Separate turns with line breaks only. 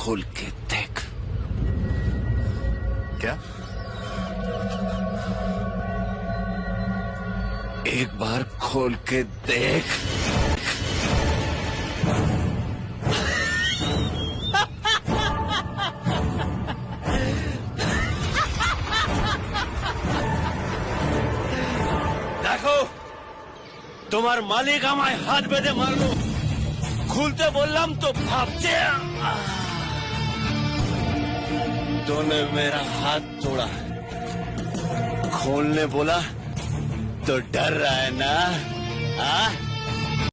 खोल के देख।
क्या?
एक बार खोल के देख। দেখো তোমার মালিক আমায় হাত বেঁধে মারলো, খুলতে বললাম তো ভাবছে तूने मेरा हाथ तोड़ा, खोलने बोला तो डर रहा है ना?